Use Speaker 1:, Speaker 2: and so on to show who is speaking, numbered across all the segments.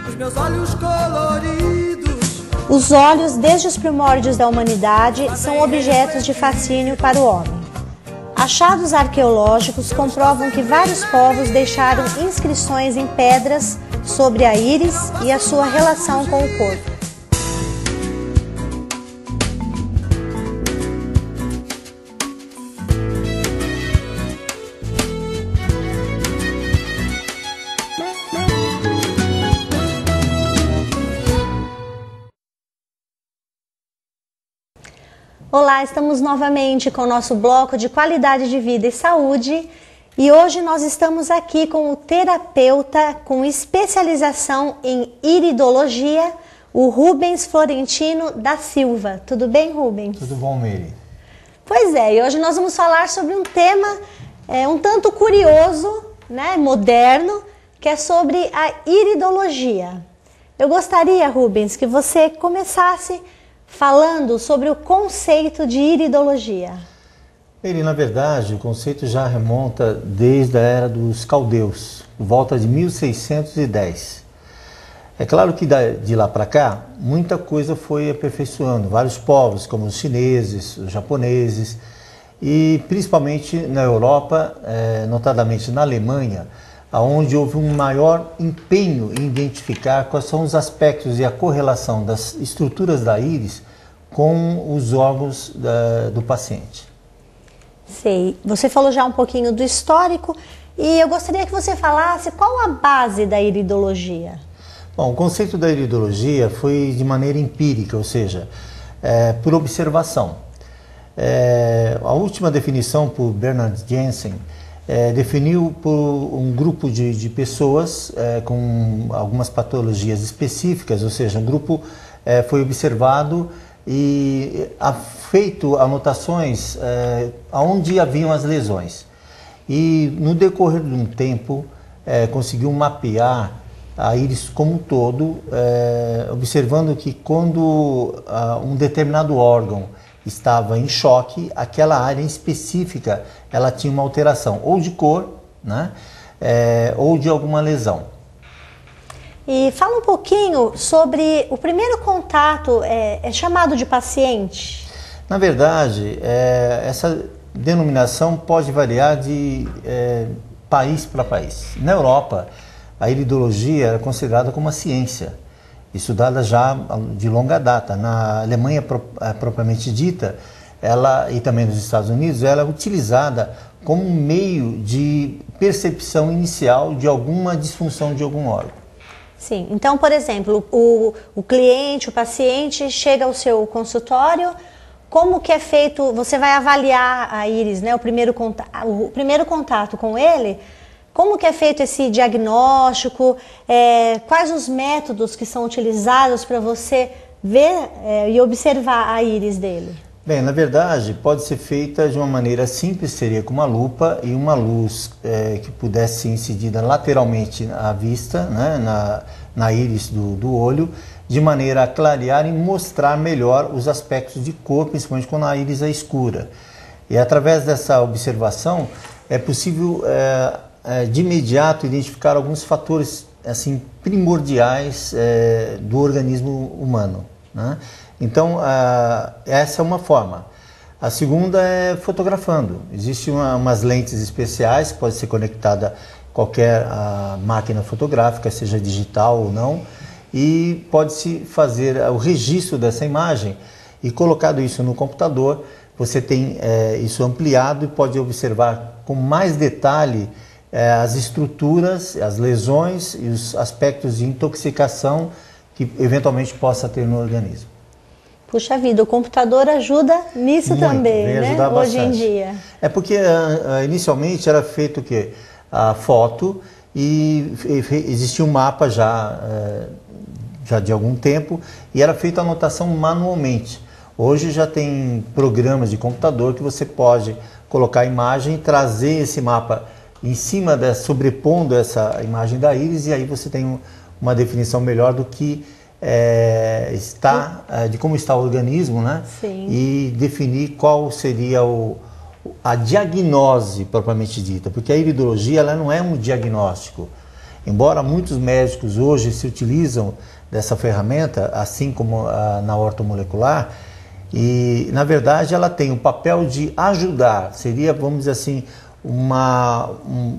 Speaker 1: os meus olhos coloridos.
Speaker 2: Os olhos, desde os primórdios da humanidade, são objetos de fascínio para o homem. Achados arqueológicos comprovam que vários povos deixaram inscrições em pedras sobre a íris e a sua relação com o corpo. Olá, estamos novamente com o nosso bloco de qualidade de vida e saúde e hoje nós estamos aqui com o terapeuta com especialização em iridologia, o Rubens Florentino da Silva. Tudo bem, Rubens?
Speaker 3: Tudo bom, Meire?
Speaker 2: Pois é, e hoje nós vamos falar sobre um tema um tanto curioso, né, moderno, que é sobre a iridologia. Eu gostaria, Rubens, que você começasse falando sobre o conceito de iridologia.
Speaker 3: Ele, na verdade, o conceito já remonta desde a era dos caldeus, por volta de 1610. É claro que de lá para cá, muita coisa foi aperfeiçoando. Vários povos, como os chineses, os japoneses, e principalmente na Europa, notadamente na Alemanha, onde houve um maior empenho em identificar quais são os aspectos e a correlação das estruturas da íris com os órgãos do paciente.
Speaker 2: Sei. Você falou já um pouquinho do histórico e eu gostaria que você falasse qual a base da iridologia.
Speaker 3: Bom, o conceito da iridologia foi de maneira empírica, ou seja, por observação. A última definição por Bernard Jensen definiu por um grupo de pessoas com algumas patologias específicas, ou seja, um grupo foi observado e feito anotações onde haviam as lesões. E no decorrer de um tempo conseguiu mapear a íris como um todo, observando que quando um determinado órgão estava em choque, aquela área específica ela tinha uma alteração ou de cor, né, ou de alguma lesão.
Speaker 2: E fala um pouquinho sobre o primeiro contato, é chamado de paciente?
Speaker 3: Na verdade, essa denominação pode variar de país para país. Na Europa, a iridologia era considerada como uma ciência, estudada já de longa data. Na Alemanha propriamente dita, e também nos Estados Unidos, ela é utilizada como um meio de percepção inicial de alguma disfunção de algum órgão.
Speaker 2: Sim, então, por exemplo, o cliente, o paciente chega ao seu consultório, como que é feito, você vai avaliar a íris, né, o primeiro contato com ele, como que é feito esse diagnóstico, quais os métodos que são utilizados para você ver e observar a íris dele?
Speaker 3: Bem, na verdade, pode ser feita de uma maneira simples, seria com uma lupa e uma luz que pudesse ser incidida lateralmente à vista, né, na íris do olho, de maneira a clarear e mostrar melhor os aspectos de cor, principalmente quando a íris é escura. E através dessa observação é possível de imediato identificar alguns fatores assim, primordiais do organismo humano, né? Então, essa é uma forma. A segunda é fotografando. Existem umas lentes especiais que pode ser conectada a qualquer máquina fotográfica, seja digital ou não, e pode-se fazer o registro dessa imagem e colocado isso no computador, você tem isso ampliado e pode observar com mais detalhe as estruturas, as lesões e os aspectos de intoxicação que eventualmente possa ter no organismo.
Speaker 2: Puxa vida, o computador ajuda nisso muito, também, né? Hoje em dia.
Speaker 3: É porque inicialmente era feito o quê? A foto e existia um mapa já de algum tempo e era feita a anotação manualmente. Hoje já tem programas de computador que você pode colocar a imagem e trazer esse mapa em cima, sobrepondo essa imagem da íris, e aí você tem uma definição melhor do que de como está o organismo, né?
Speaker 2: Sim.
Speaker 3: E definir qual seria a diagnose propriamente dita, porque a iridologia ela não é um diagnóstico, Embora muitos médicos hoje se utilizam dessa ferramenta, assim como na ortomolecular, e na verdade ela tem o papel de ajudar, seria, vamos dizer assim, um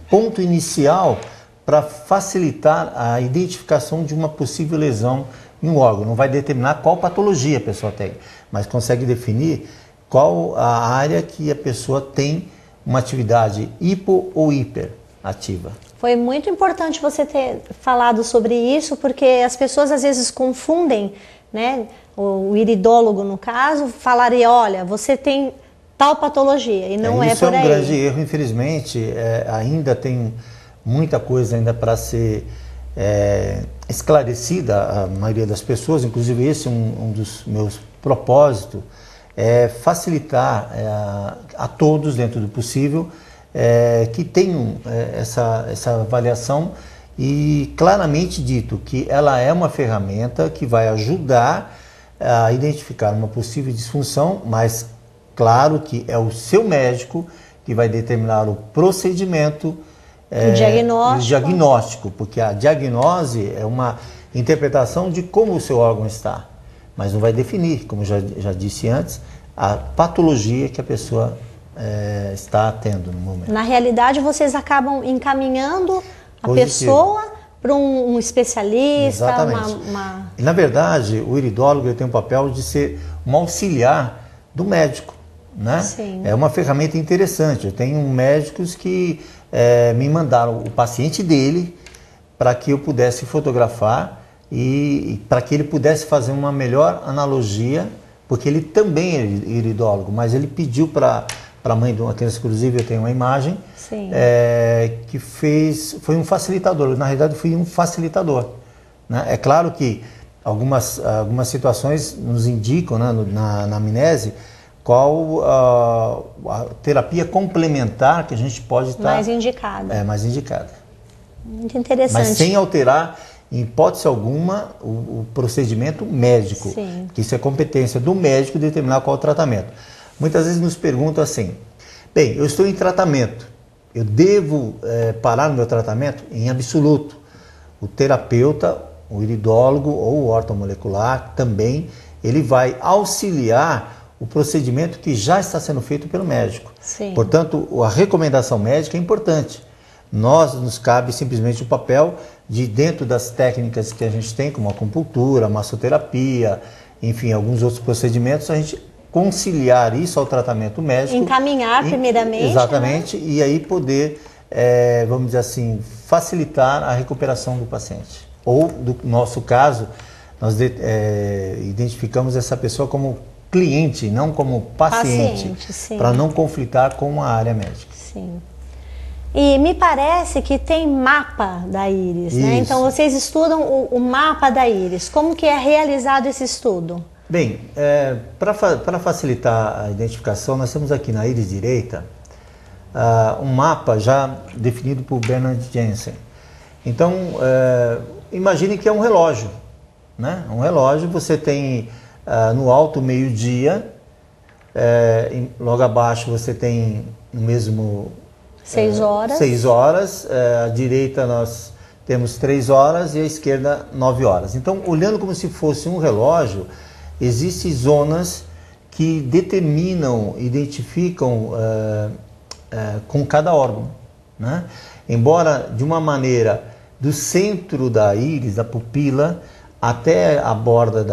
Speaker 3: ponto inicial para facilitar a identificação de uma possível lesão em um órgão. Não vai determinar qual patologia a pessoa tem, mas consegue definir qual a área que a pessoa tem uma atividade hipo ou hiperativa.
Speaker 2: Foi muito importante você ter falado sobre isso, porque as pessoas às vezes confundem, né? O iridólogo, no caso, falaria, olha, você tem tal patologia, e não é por aí.
Speaker 3: Isso é um grande erro, infelizmente, ainda tem muita coisa ainda para ser esclarecida a maioria das pessoas, inclusive esse é um dos meus propósitos, é facilitar a todos, dentro do possível, que tenham essa avaliação e claramente dito que ela é uma ferramenta que vai ajudar a identificar uma possível disfunção, mas claro que é o seu médico que vai determinar o procedimento, o diagnóstico, porque a diagnose é uma interpretação de como o seu órgão está, mas não vai definir, como já disse antes, a patologia que a pessoa está tendo no momento.
Speaker 2: Na realidade, vocês acabam encaminhando a pessoa para um especialista.
Speaker 3: Exatamente. E, na verdade, o iridólogo tem o papel de ser um auxiliar do médico, né?
Speaker 2: Sim.
Speaker 3: É uma ferramenta interessante. Eu tenho médicos que me mandaram o paciente dele para que eu pudesse fotografar e para que ele pudesse fazer uma melhor analogia, porque ele também é iridólogo, mas ele pediu para a mãe de uma criança, inclusive eu tenho uma imagem, que foi um facilitador. Na realidade, fui um facilitador, né? É claro que algumas situações nos indicam, né, na amnese, qual a terapia complementar que a gente pode estar...
Speaker 2: mais indicada.
Speaker 3: Mais indicada.
Speaker 2: Muito interessante.
Speaker 3: Mas sem alterar, em hipótese alguma, o procedimento médico.
Speaker 2: Sim.
Speaker 3: Que isso é competência do médico determinar qual é o tratamento. Muitas vezes nos perguntam assim, bem, eu estou em tratamento, eu devo parar no meu tratamento? Em absoluto. O terapeuta, o iridólogo ou o ortomolecular também, ele vai auxiliar o procedimento que já está sendo feito pelo médico.
Speaker 2: Sim.
Speaker 3: Portanto, a recomendação médica é importante. Nos cabe simplesmente o papel de, dentro das técnicas que a gente tem, como acupuntura, massoterapia, enfim, alguns outros procedimentos, a gente conciliar isso ao tratamento médico.
Speaker 2: Encaminhar primeiramente.
Speaker 3: Exatamente,
Speaker 2: né?
Speaker 3: E aí poder, vamos dizer assim, facilitar a recuperação do paciente. Ou, do nosso caso, nós identificamos essa pessoa como cliente, não como paciente para não conflitar com a área médica.
Speaker 2: Sim. E me parece que tem mapa da íris, né? Então vocês estudam o mapa da íris. Como que é realizado esse estudo?
Speaker 3: Bem, para facilitar a identificação, nós temos aqui na íris direita um mapa já definido por Bernard Jensen. Então, imagine que é um relógio, né? Um relógio, você tem no alto meio-dia, logo abaixo você tem no mesmo...
Speaker 2: 6 horas.
Speaker 3: 6 horas, à direita nós temos 3 horas e à esquerda 9 horas. Então, olhando como se fosse um relógio, existem zonas que determinam, identificam com cada órgão, né? Embora de uma maneira do centro da íris, da pupila, até a borda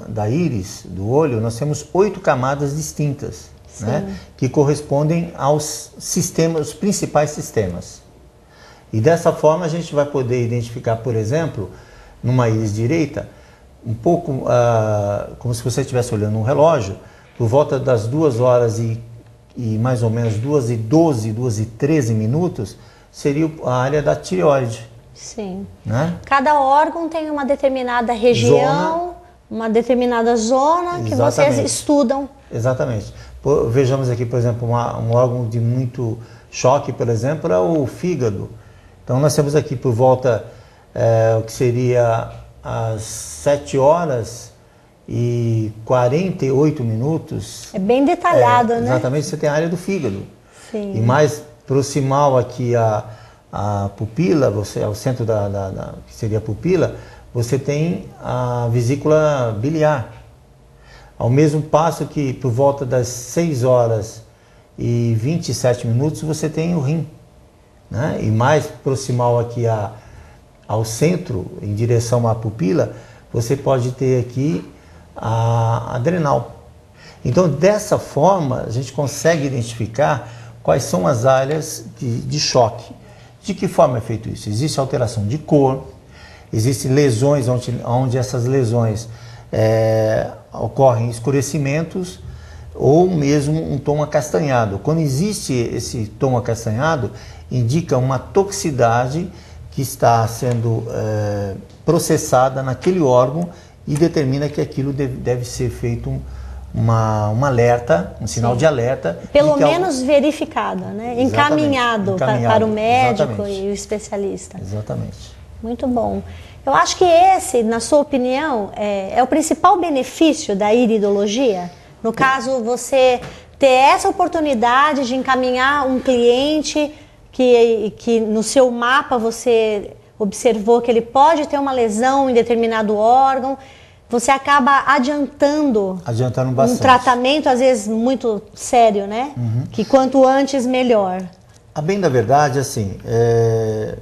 Speaker 3: da íris, do olho, nós temos 8 camadas distintas, né, que correspondem aos sistemas, os principais sistemas. E dessa forma a gente vai poder identificar, por exemplo, numa íris direita, um pouco como se você estivesse olhando um relógio, por volta das 2 horas e mais ou menos 2h12, 2h13 minutos, seria a área da tireoide.
Speaker 2: Sim.
Speaker 3: Né?
Speaker 2: Cada órgão tem uma determinada região, uma determinada zona que vocês estudam.
Speaker 3: Exatamente. Vejamos aqui, por exemplo, um órgão de muito choque, por exemplo, é o fígado. Então nós temos aqui por volta, o que seria às 7 horas e 48 minutos.
Speaker 2: É bem detalhado, né?
Speaker 3: Exatamente, você tem a área do fígado.
Speaker 2: Sim.
Speaker 3: E mais proximal aqui a pupila, ao centro que seria a pupila, você tem a vesícula biliar. Ao mesmo passo que por volta das 6 horas e 27 minutos você tem o rim, né? E mais proximal aqui ao centro, em direção à pupila, você pode ter aqui a adrenal. Então, dessa forma, a gente consegue identificar quais são as áreas de choque. De que forma é feito isso? Existe alteração de cor, existem lesões onde essas lesões ocorrem escurecimentos ou mesmo um tom acastanhado. Quando existe esse tom acastanhado, indica uma toxicidade que está sendo processada naquele órgão e determina que aquilo deve ser feito um alerta, um sinal
Speaker 2: Sim.
Speaker 3: de alerta.
Speaker 2: Pelo menos verificado, né? Encaminhado para o médico
Speaker 3: exatamente.
Speaker 2: E o especialista.
Speaker 3: Exatamente.
Speaker 2: Muito bom. Eu acho que esse, na sua opinião, é o principal benefício da iridologia? No caso, você ter essa oportunidade de encaminhar um cliente que no seu mapa você observou que ele pode ter uma lesão em determinado órgão, você acaba adiantando
Speaker 3: bastante.
Speaker 2: Um tratamento, às vezes, muito sério, né?
Speaker 3: Uhum.
Speaker 2: Que quanto antes, melhor.
Speaker 3: A bem da verdade, assim,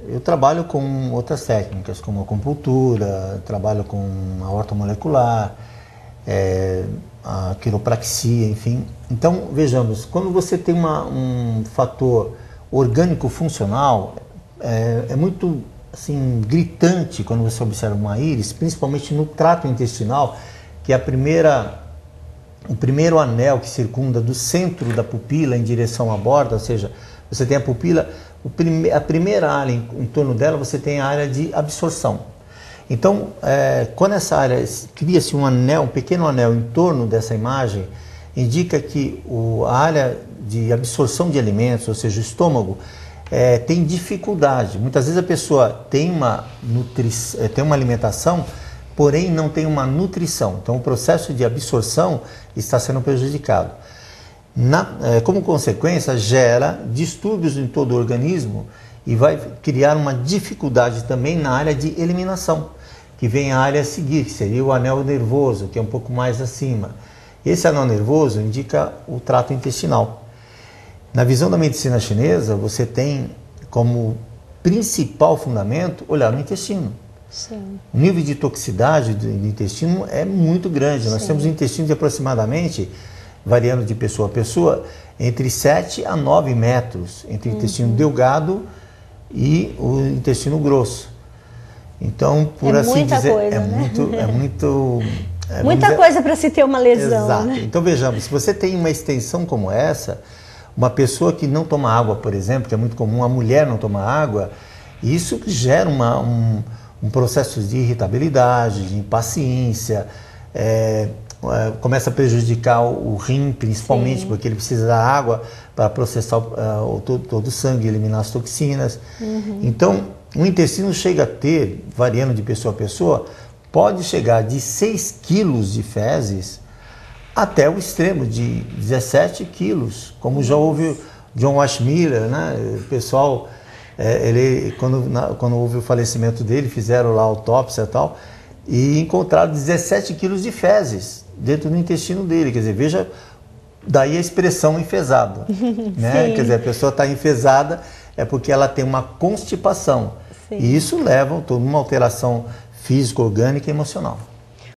Speaker 3: eu trabalho com outras técnicas, como a acupuntura, trabalho com a ortomolecular, a quiropraxia, enfim. Então, vejamos, quando você tem um fator orgânico funcional, é muito assim, gritante quando você observa uma íris, principalmente no trato intestinal, que é o primeiro anel que circunda do centro da pupila em direção à borda, ou seja, você tem a pupila, a primeira área em torno dela, você tem a área de absorção. Então, quando essa área cria-se um pequeno anel em torno dessa imagem, indica que a área de absorção de alimentos, ou seja, o estômago, tem dificuldade. Muitas vezes a pessoa tem uma alimentação, porém não tem uma nutrição. Então o processo de absorção está sendo prejudicado. Como consequência, gera distúrbios em todo o organismo e vai criar uma dificuldade também na área de eliminação, que vem a área a seguir, que seria o anel nervoso, que é um pouco mais acima. Esse anel nervoso indica o trato intestinal. Na visão da medicina chinesa, você tem como principal fundamento olhar no intestino.
Speaker 2: Sim.
Speaker 3: O nível de toxicidade do intestino é muito grande. Nós temos um intestino de aproximadamente, variando de pessoa a pessoa, entre 7 a 9 metros, entre o intestino delgado e o intestino grosso. Então, por assim dizer,
Speaker 2: muita coisa para se ter uma lesão.
Speaker 3: Exato.
Speaker 2: Né?
Speaker 3: Então vejamos, se você tem uma extensão como essa, uma pessoa que não toma água, por exemplo, que é muito comum, a mulher não tomar água, isso gera um processo de irritabilidade, de impaciência, começa a prejudicar o rim, principalmente, Sim. porque ele precisa da água para processar todo o sangue e eliminar as toxinas. Uhum. Então, o intestino chega a ter, variando de pessoa a pessoa, pode chegar de 6 quilos de fezes até o extremo de 17 quilos, como já houve o John Washmiller, né? O pessoal, quando houve o falecimento dele, fizeram lá a autópsia e tal, e encontraram 17 quilos de fezes dentro do intestino dele. Quer dizer, veja, daí a expressão enfesado. Né? Quer dizer, a pessoa está enfesada é porque ela tem uma constipação. Sim. E isso leva a toda uma alteração física, orgânica e emocional.